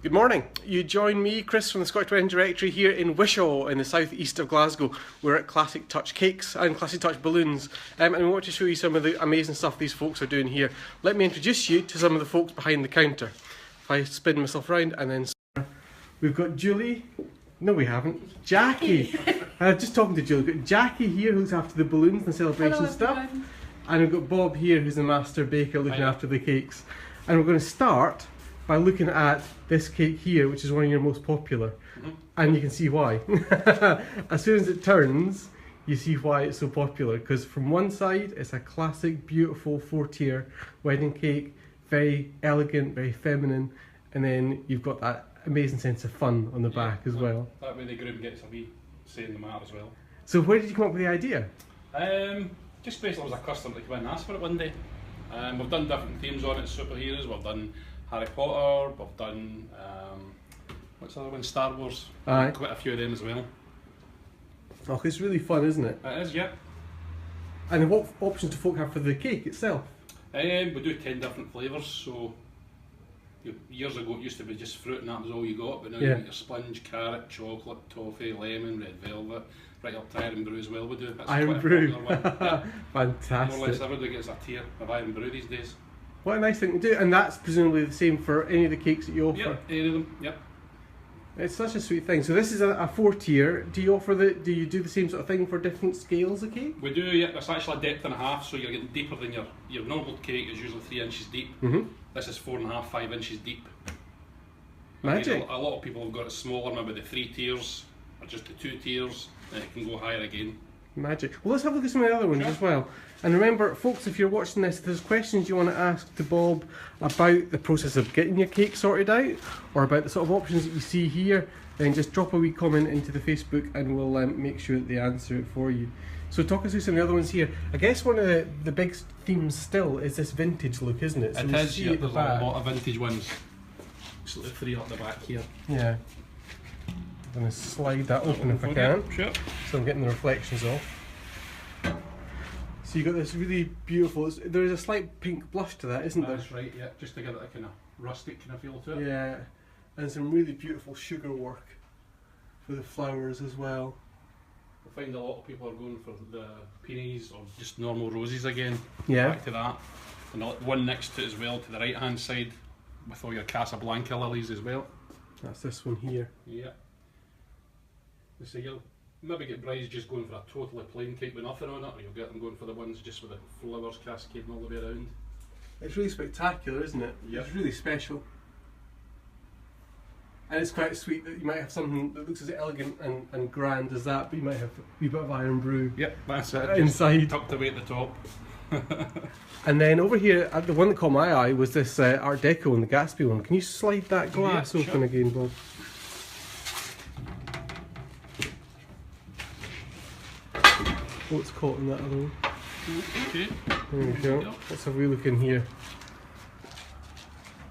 Good morning. You join me, Chris, from the Scottish Wedding Directory here in Wishaw in the south-east of Glasgow. We're at Classic Touch Cakes and Classic Touch Balloons, and we want to show you some of the amazing stuff these folks are doing here. Let me introduce you to some of the folks behind the counter. If I spin myself around and then we've got Julie. No, we haven't. Jackie. Just talking to Julie. We've got Jackie here who looks after the balloons and celebration Hello, stuff. everyone. And we've got Bob here who's the master baker looking after the cakes. And we're going to start by looking at this cake here, which is one of your most popular. And you can see why. As soon as it turns, you see why it's so popular. Because from one side, it's a classic, beautiful 4-tier wedding cake. Very elegant, very feminine. And then you've got that amazing sense of fun on the back as well. That way the groom gets a wee say in the matter as well. So where did you come up with the idea? Just basically was a customer to come in and ask for it one day. We've done different themes on it, superheroes, we've done Harry Potter, we've done, what's the other one, Star Wars. Aye. Quite a few of them as well. Oh, it's really fun, isn't it? It is, yeah. And what options do folk have for the cake itself? We do 10 different flavours, so years ago it used to be just fruit and that was all you got, but now you get your sponge, carrot, chocolate, toffee, lemon, red velvet, right up to Iron Brew as well we do. That's Iron quite a Brew. popular one. Yeah. Fantastic. More or less everybody gets a tier of Iron Brew these days. What a nice thing to do, and that's presumably the same for any of the cakes that you offer. Yep, any of them, yep. It's such a sweet thing. So this is a 4-tier. Do you do the same sort of thing for different scales of cake? We do, yeah. It's actually a depth and a half, so you're getting deeper than your normal cake is usually 3 inches deep. This is 4.5, 5 inches deep. Magic. Again, a lot of people have got it smaller, maybe the 3 tiers or just the 2 tiers, and it can go higher again. Magic. Well, let's have a look at some of the other ones as well. And remember, folks, if you're watching this, if there's questions you want to ask to Bob about the process of getting your cake sorted out, or about the sort of options that you see here, then just drop a wee comment into the Facebook and we'll make sure that they answer it for you. So talk us through some of the other ones here. I guess one of the big themes still is this vintage look, isn't it? So It we is, see yeah. at the There's back. a lot of vintage ones. Just like 3 up the back here. Yeah. I'm going to slide that open if I can. Sure. So I'm getting the reflections off. So you've got this really beautiful, there is a slight pink blush to that, isn't there? That's right, yeah. Just to give it a kind of rustic kind of feel to it. Yeah, and some really beautiful sugar work for the flowers as well. I find a lot of people are going for the peonies or just normal roses again. Yeah. Back to that. And the one next to it as well, to the right hand side, with all your Casablanca lilies as well. That's this one here. Yeah. So you'll maybe get brides just going for a totally plain cake with nothing on it, or you'll get them going for the ones just with the flowers cascading all the way around. It's really spectacular, isn't it? Yep. It's really special. And it's quite sweet that you might have something that looks as elegant and grand as that, but you might have a wee bit of Iron Brew Yep, that's it. inside. Tucked away at the top. And then over here, the one that caught my eye was this Art Deco and the Gatsby one. Can you slide that glass open again, Bob? Oh, it's caught in that other one. Okay. There we go. Let's have a wee look in here.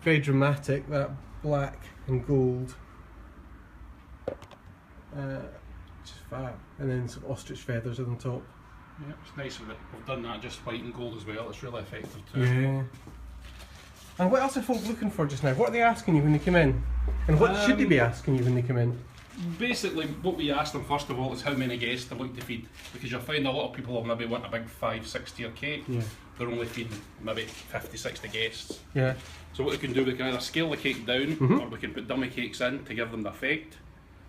Very dramatic, that black and gold. Just fab. And then some ostrich feathers on the top. Yeah, it's nice of it. We've done that just white and gold as well. It's really effective too. Yeah. And what else are folk looking for just now? What are they asking you when they come in? And what should they be asking you when they come in? Basically, what we ask them first of all is how many guests they're looking to feed, because you'll find a lot of people will maybe want a big 5-6 tier cake. Yeah. They're only feeding maybe 50-60 guests. Yeah. So what we can do, we can either scale the cake down, or we can put dummy cakes in to give them the effect.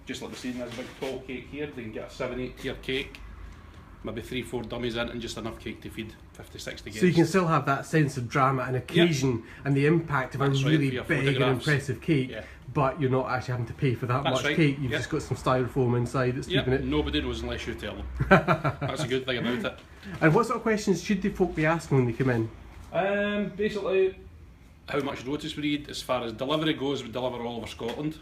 Just like we're seeing this big tall cake here, they can get a 7-8 tier cake, maybe 3-4 dummies in, and just enough cake to feed 50-60 guests. So you can still have that sense of drama and occasion and the impact of That's a right, really for your big and photographs. impressive cake, Yeah. but you're not actually having to pay for that That's much right, cake. You've yeah. just got some styrofoam inside that's keeping it. Nobody knows unless you tell them. That's a good thing about it. And what sort of questions should the folk be asking when they come in? Basically, how much notice we need. As far as delivery goes, we deliver all over Scotland.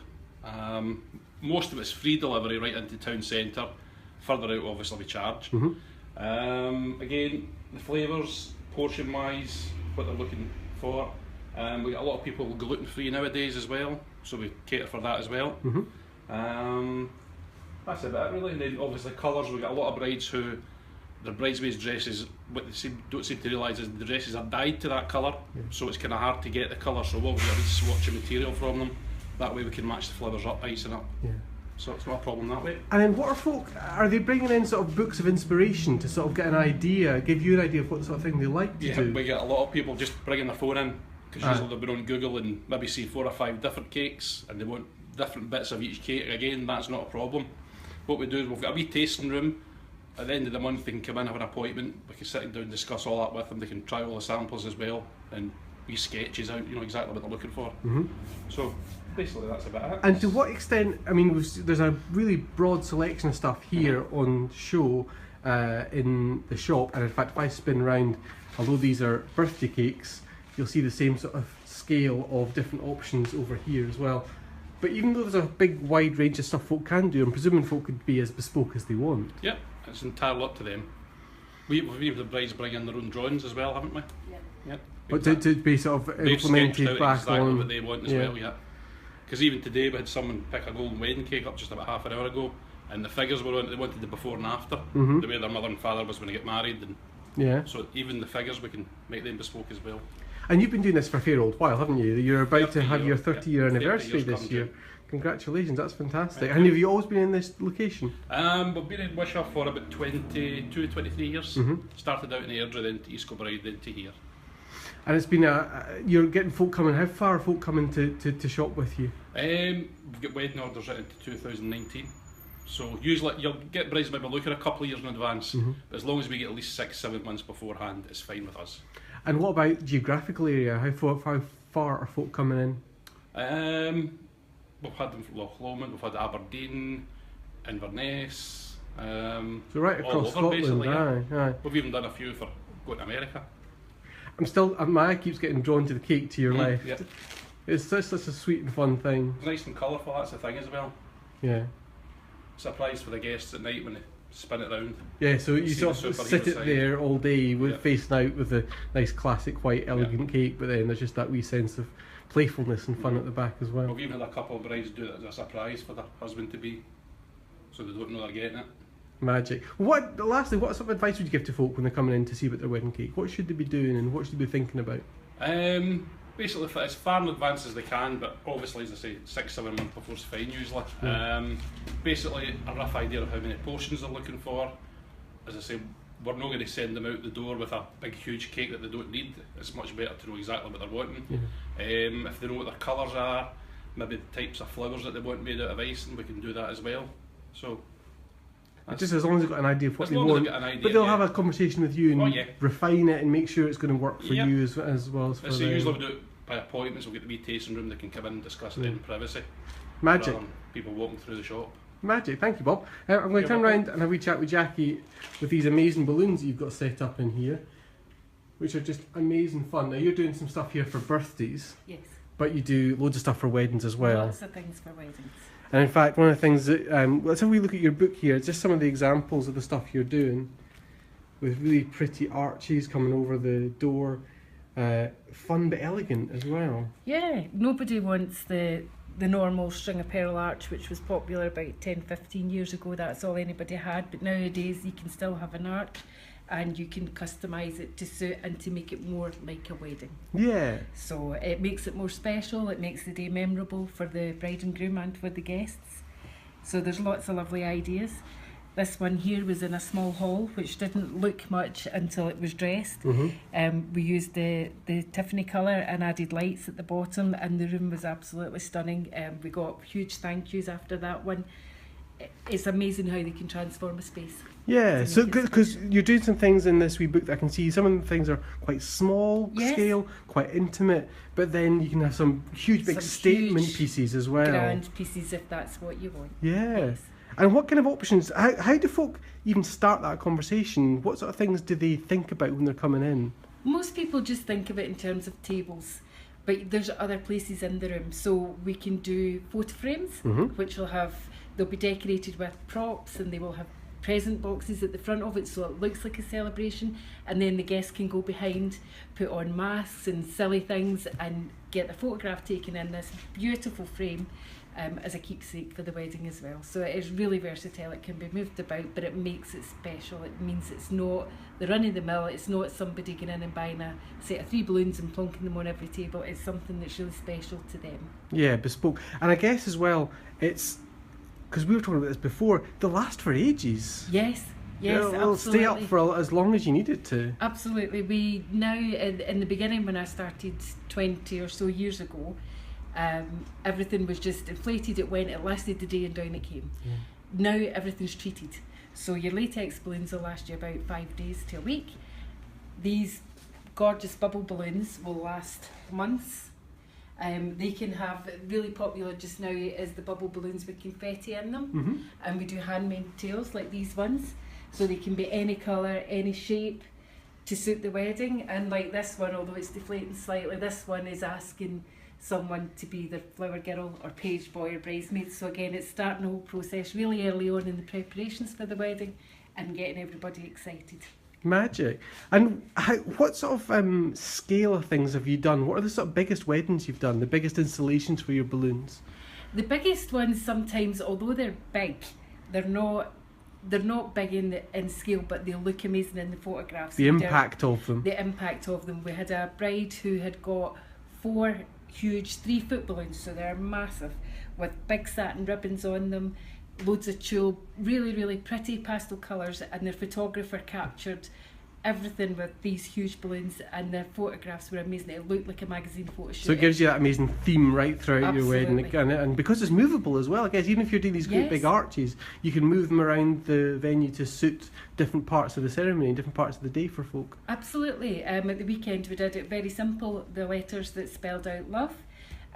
Most of it's free delivery right into town centre. Further out, obviously, we charge. Again, the flavours, portion wise, what they're looking for. We get a lot of people gluten free nowadays as well, so we cater for that as well. That's about it really. And then obviously colours, we get a lot of brides who their bridesmaids dresses, what they don't seem to realise is the dresses are dyed to that colour, so it's kind of hard to get the colour, so we'll get a wee swatch of material from them That way we can match the flowers up, icing up. Yeah. So it's not a problem that way. And then what are folk, are they bringing in sort of books of inspiration to sort of get an idea, give you an idea of what sort of thing they like to Yeah, do? we get a lot of people just bringing their phone in, because usually they've been on Google and maybe see 4 or 5 different cakes and they want different bits of each cake. Again, that's not a problem. What we do is we've got a wee tasting room. At the end of the month they can come in, have an appointment, we can sit down and discuss all that with them. They can try all the samples as well and wee sketches out, you know exactly what they're looking for. So basically that's about it. And to what extent, I mean, there's a really broad selection of stuff here on show in the shop, and in fact if I spin round, although these are birthday cakes, you'll see the same sort of scale of different options over here as well. But even though there's a big wide range of stuff folk can do, I'm presuming folk could be as bespoke as they want. Yep, it's entirely up to them. We've had the brides bring in their own drawings as well, haven't we? Yeah. Yep. But to be sort of They've sketched implemented out back exactly on. what they want as well, yeah. Because even today we had someone pick a golden wedding cake up just about half an hour ago, and the figures were on, they wanted the before and after, the way their mother and father was when they get married, and Yeah. so even the figures we can make them bespoke as well. And you've been doing this for a fair old while, haven't you? You're about to 30 have your years, 30-year yeah. 30 anniversary years this come year. June. Congratulations, that's fantastic. Thank And you. have you always been in this location? We've been in Wishaw for about 22, 23 years. Started out in Airdrie, then to East Kilbride, then to here. And it's been you're getting folk coming, how far are folk coming to shop with you? We've got wedding orders out into 2019. So usually you'll get brides maybe looking a couple of years in advance, but as long as we get at least 6-7 months beforehand, it's fine with us. And what about geographical area? How far are folk coming in? We've had them from Loch Lomond, we've had Aberdeen, Inverness, So right all across over, Scotland, basically, yeah. aye. We've even done a few for going to America. I'm still, my eye keeps getting drawn to the cake to your left. Yeah. It's such a sweet and fun thing. It's nice and colourful, that's the thing as well. Yeah. Surprise for the guests at night when they spin it round. Yeah, so you See sort the of superhero sit it side. there all day with Yeah. facing out with a nice classic white elegant cake, but then there's just that wee sense of playfulness and fun at the back as well. We've even had a couple of brides do it as a surprise for their husband to be, so they don't know they're getting it. Magic. Lastly, what sort of advice would you give to folk when they're coming in to see about their wedding cake? What should they be doing and what should they be thinking about? Basically, as far in advance as they can, but obviously, as I say, 6-7 months before is fine usually. Basically, a rough idea of how many portions they're looking for. As I say, we're not going to send them out the door with a big, huge cake that they don't need. It's much better to know exactly what they're wanting. If they know what their colours are, maybe the types of flowers that they want made out of icing, we can do that as well. So. Just as long as they've got an idea of what As they long as want, they've got an idea, but they'll yeah. have a conversation with you and Oh, yeah. refine it and make sure it's going to work for Yeah. you as well as for So them. usually we do it by appointments. We'll get the wee tasting room. They can come in and discuss it in privacy. Magic. Rather than people walking through the shop. Magic, thank you, Bob. I'm going to You're turn welcome. around and have a wee chat with Jackie with these amazing balloons that you've got set up in here, which are just amazing fun. Now, you're doing some stuff here for birthdays, Yes. but you do loads of stuff for weddings as well. Lots of things for weddings. And in fact, one of the things that, let's have a wee look at your book here, just some of the examples of the stuff you're doing, with really pretty arches coming over the door, fun but elegant as well. Yeah, nobody wants the normal string of pearl arch, which was popular about 10-15 years ago. That's all anybody had, but nowadays you can still have an arch and you can customise it to suit and to make it more like a wedding. Yeah. So it makes it more special, it makes the day memorable for the bride and groom and for the guests. So there's lots of lovely ideas. This one here was in a small hall, which didn't look much until it was dressed. We used the Tiffany colour and added lights at the bottom, and the room was absolutely stunning. We got huge thank yous after that one. It's amazing how they can transform a space. Yeah, to so make it because you're doing some things in this wee book that I can see, some of the things are quite small Yes. scale, quite intimate, but then you can have some huge big Some statement huge pieces as well. Grand pieces if that's what you want. Yeah. Yes. And what kind of options, how do folk even start that conversation? What sort of things do they think about when they're coming in? Most people just think of it in terms of tables, but there's other places in the room. So we can do photo frames, which they'll be decorated with props, and they will have present boxes at the front of it, so it looks like a celebration. And then the guests can go behind, put on masks and silly things, and get the photograph taken in this beautiful frame as a keepsake for the wedding as well. So it is really versatile. It can be moved about, but it makes it special. It means it's not the run of the mill. It's not somebody going in and buying a set of 3 balloons and plonking them on every table. It's something that's really special to them. Yeah, bespoke. And I guess as well, it's because we were talking about this before, they'll last for ages. Yes. Yes, it'll stay up for as long as you need it to. Absolutely. We now, in the beginning when I started 20 or so years ago, everything was just inflated, it went, it lasted the day and down it came. Yeah. Now everything's treated. So your latex balloons will last you about 5 days to a week. These gorgeous bubble balloons will last months. They can have, really popular just now is the bubble balloons with confetti in them. And we do handmade tails like these ones. So they can be any colour, any shape to suit the wedding. And like this one, although it's deflating slightly, this one is asking someone to be their flower girl or page boy or bridesmaid. So again, it's starting the whole process really early on in the preparations for the wedding and getting everybody excited. Magic. And what sort of scale of things have you done? What are the sort of biggest weddings you've done, the biggest installations for your balloons? The biggest ones sometimes, although they're big, they're not big in scale, but they look amazing in the photographs. The impact of them. The impact of them. We had a bride who had got 4 huge 3-foot balloons, so they're massive, with big satin ribbons on them, loads of tulle, really, really pretty pastel colours, and their photographer captured everything with these huge balloons, and their photographs were amazing. It looked like a magazine photo shoot. So it gives you that amazing theme right throughout your wedding. Absolutely. And because it's movable as well, I guess, even if you're doing these great big arches, you can move them around the venue to suit different parts of the ceremony, different parts of the day for folk. Absolutely. At the weekend we did it very simple, the letters that spelled out love,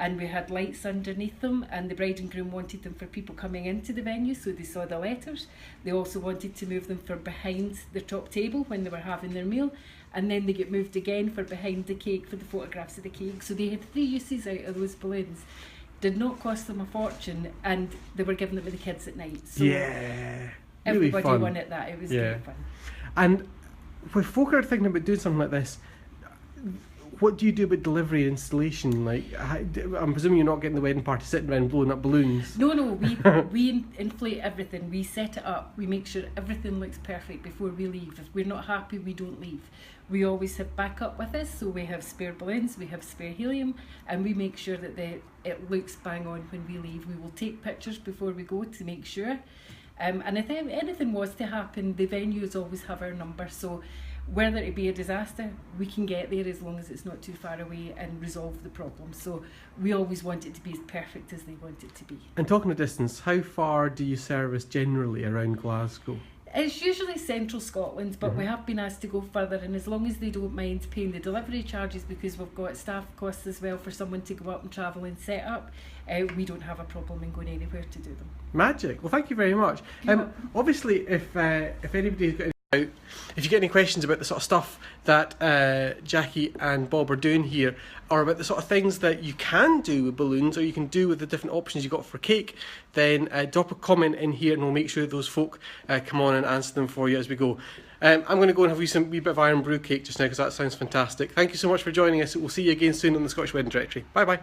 and we had lights underneath them, and the bride and groom wanted them for people coming into the venue so they saw the letters. They also wanted to move them for behind the top table when they were having their meal, and then they get moved again for behind the cake for the photographs of the cake. So they had 3 uses out of those balloons. Did not cost them a fortune, and they were giving it to the kids at night. So yeah, really everybody fun. won at that. It was great fun. And when folk are thinking about doing something like this, what do you do about delivery and installation? Like, I'm presuming you're not getting the wedding party sitting around blowing up balloons. No, we inflate everything. We set it up. We make sure everything looks perfect before we leave. If we're not happy, we don't leave. We always have backup with us, so we have spare balloons, we have spare helium, and we make sure that it looks bang on when we leave. We will take pictures before we go to make sure. And if anything was to happen, the venues always have our number. So whether it be a disaster, we can get there as long as it's not too far away and resolve the problem. So we always want it to be as perfect as they want it to be. And talking of distance, how far do you service generally around Glasgow? It's usually central Scotland, but we have been asked to go further, and as long as they don't mind paying the delivery charges, because we've got staff costs as well for someone to go up and travel and set up, we don't have a problem in going anywhere to do them. Magic. Well, thank you very much. Obviously, if anybody's got if you get any questions about the sort of stuff that Jackie and Bob are doing here, or about the sort of things that you can do with balloons, or you can do with the different options you got for cake, then drop a comment in here and we'll make sure those folk come on and answer them for you as we go. I'm going to go and have a wee bit of Irn-Bru cake just now because that sounds fantastic. Thank you so much for joining us. We'll see you again soon on the Scottish Wedding Directory. Bye bye.